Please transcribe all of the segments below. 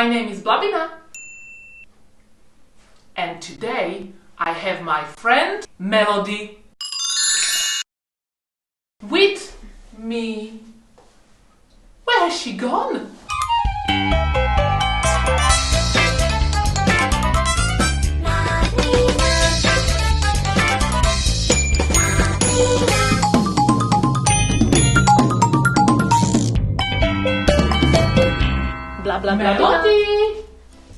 My name is Blabina. And today I have my friend Melodi with me. Where has she gone? Blah blah blah. Melodi,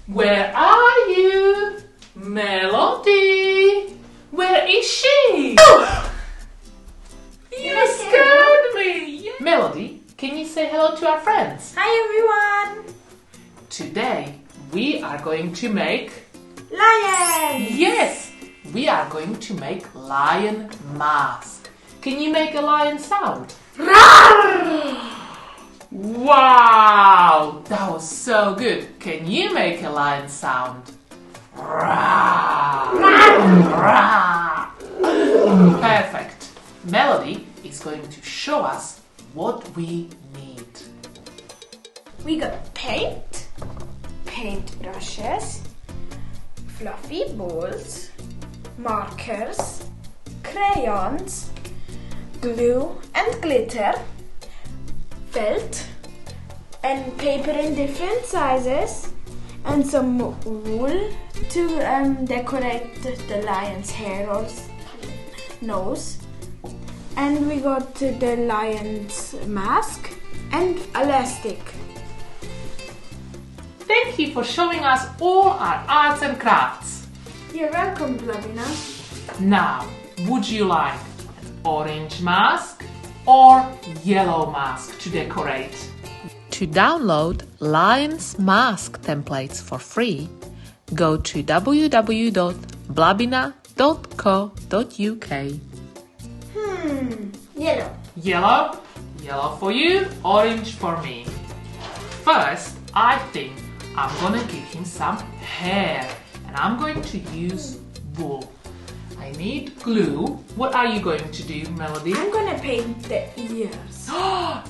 where are you? Melodi, where is she? Oh! You scared me. Melodi, can you say hello to our friends? Hi everyone! Today we are going to make Lion! Yes, we are going to make lion mask. Can you make a lion sound? Roar! Wow, that was so good. Can you make a lion sound? Perfect. Melodi is going to show us what we need. We got paint brushes, fluffy balls, markers, crayons, glue and glitter, felt and paper in different sizes, and some wool to decorate the lion's hair or nose. And we got the lion's mask and elastic. Thank you for showing us all our arts and crafts. You're welcome, Blabina. Now, would you like an orange mask or yellow mask to decorate? To download Lion's Mask templates for free, go to www.blabina.co.uk. Yellow. Yellow? Yellow for you, orange for me. First, I think I'm gonna give him some hair and I'm going to use wool. I need glue. What are you going to do, Melodi? I'm gonna paint the ears.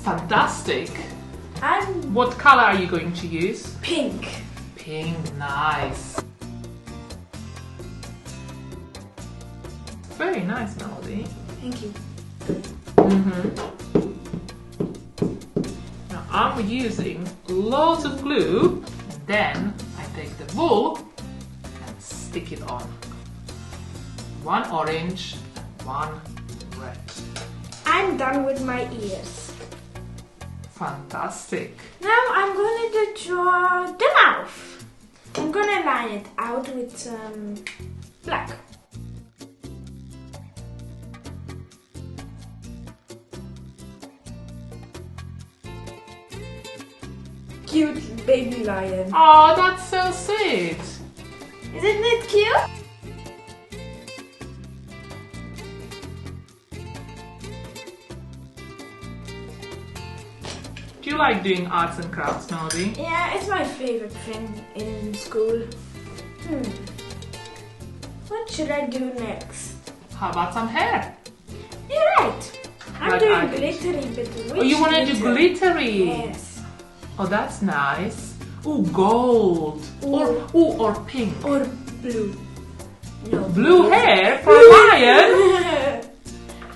Fantastic! I'm What color are you going to use? pink. Pink, nice. Very nice, Melodi. Thank you. Now I'm using loads of glue. And then I take the wool and stick it on. One orange and one red. I'm done with my ears. Fantastic. Now I'm going to draw the mouth. I'm gonna line it out with some black. Cute baby lion. Oh, that's so sweet. Isn't it cute? Do you like doing arts and crafts, Melodi? Yeah, it's my favorite thing in school. What should I do next? How about some hair? You're right. I'm Like doing I did. glittery, but Oh, you want to do glittery? Yes. Oh, that's nice. Ooh, gold. Or pink. Or blue. No. Blue hair for a lion?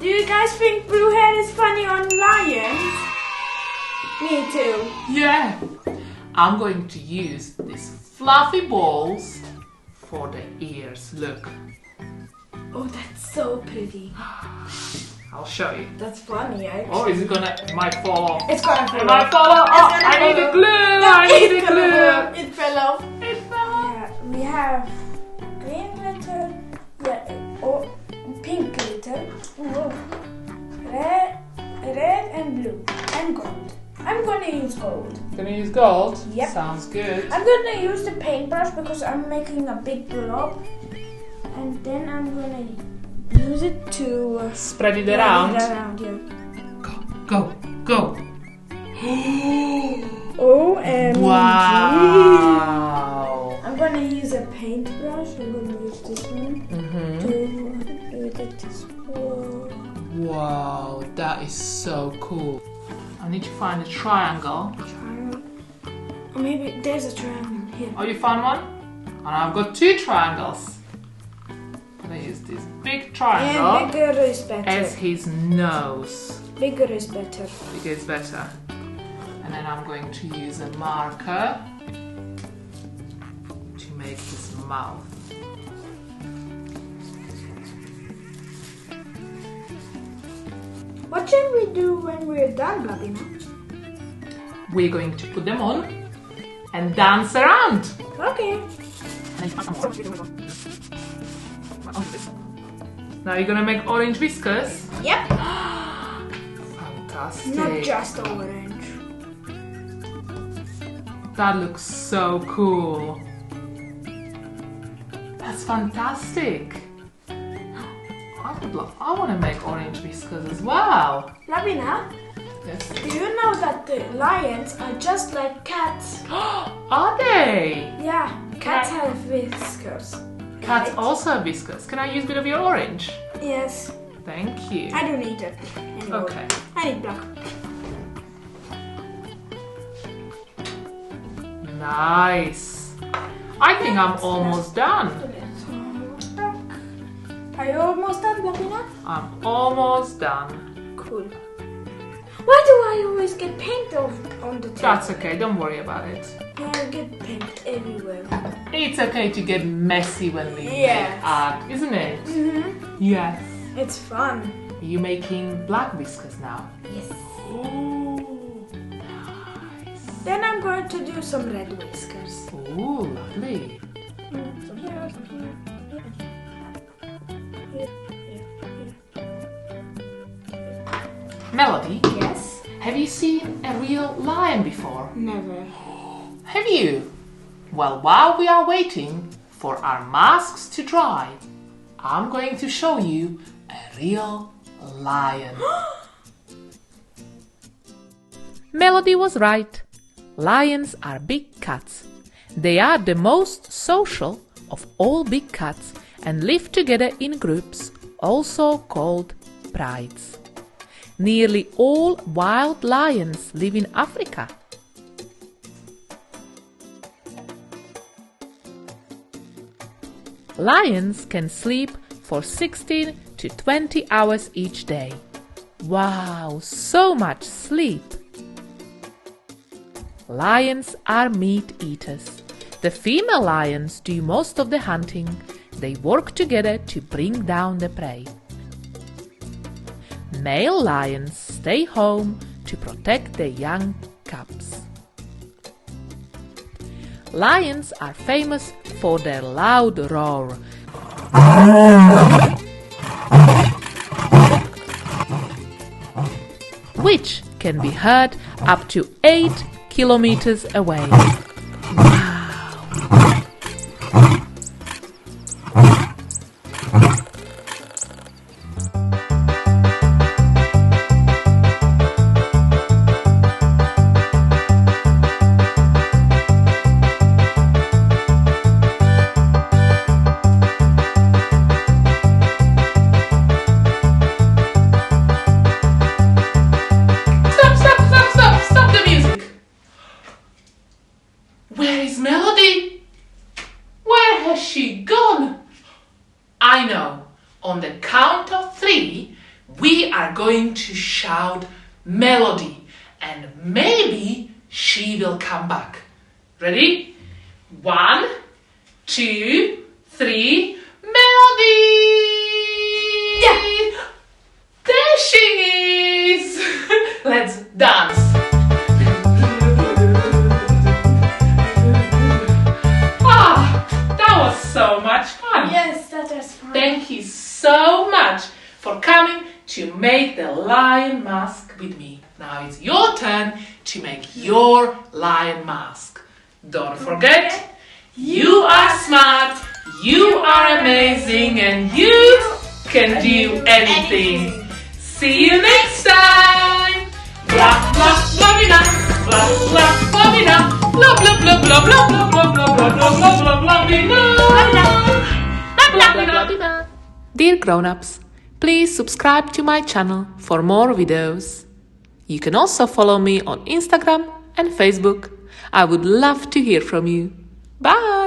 Do you guys think blue hair is funny on lions? Me too. Yeah. I'm going to use these fluffy balls for the ears. Look. Oh, that's so pretty. I'll show you. That's funny, actually. Or is it gonna, it might fall off? It's gonna fall It might off. fall off. It's Oh, gonna I fall need a off. glue. No, I need it's a gonna glue. fall off. It fell off. It fell off. Yeah, we have green glitter, or pink glitter, red and blue, and gold. I'm gonna use gold. Gonna use gold? Yep. Sounds good. I'm gonna use the paintbrush because I'm making a big blob, and then I'm gonna use it to Spread it around. Yeah. Go, go. OMG! Wow. I'm gonna use a paintbrush. I'm gonna use this one to do it this way. Wow, that is so cool. I need to find a triangle. Maybe there's a triangle here. Oh, you found one? And I've got 2 triangles. I'm gonna use this big triangle And bigger is better. as his nose. Bigger is better. Bigger is better. And then I'm going to use a marker to make his mouth. What should we do when we're done, Blabina? We're going to put them on and dance around. Okay. Now you're gonna make orange whiskers. Yep. Fantastic. Not just orange. That looks so cool. That's fantastic. I want to make orange whiskers as well. Blabina, Yes. do you know that the lions are just like cats? Are they? Yeah, cats have whiskers. Cats right? also have whiskers. Can I use a bit of your orange? Yes. Thank you. I don't need it anymore. Okay. I need black. Nice. I think I'm almost done. Are you almost done, Blabina? I'm almost done. Cool. Why do I always get paint on the table? That's okay. Don't worry about it. Yeah, I get paint everywhere. It's okay to get messy when we Yes. make art, isn't it? Mm-hmm. Yes. It's fun. Are you making black whiskers now? Yes. Oh, nice. Then I'm going to do some red whiskers. Oh, lovely. Some here, some here. Here, here, here. Melody, Yes? have you seen a real lion before? Never. Have you? Well, while we are waiting for our masks to dry, I'm going to show you a real lion. Melody was right. Lions are big cats. They are the most social of all big cats and live together in groups, also called prides. Nearly all wild lions live in Africa. Lions can sleep for 16 to 20 hours each day. Wow, so much sleep! Lions are meat eaters. The female lions do most of the hunting. They work together to bring down the prey. Male lions stay home to protect their young cubs. Lions are famous for their loud roar. Which can be heard up to 8 kilometers away. Stop the music! Where is Melody? Where has she gone? I know. On the count of 3, we are going to shout Melody, and maybe she will come back. Ready? 1, 2, 3, Melody! Yeah. There she is! Let's dance! That was so much fun! Yes, that was fun. Thank you so much for coming to make the lion mask with me. Now it's your turn to make your lion mask. Don't forget, you are smart, you are amazing, and you can do anything. See you next time! Blah blah blabina, blah blah blabina, blah blah blah blah blah blah blah blah blah blah blah blabina. Dear grown-ups, please subscribe to my channel for more videos. You can also follow me on Instagram and Facebook. I would love to hear from you. Bye!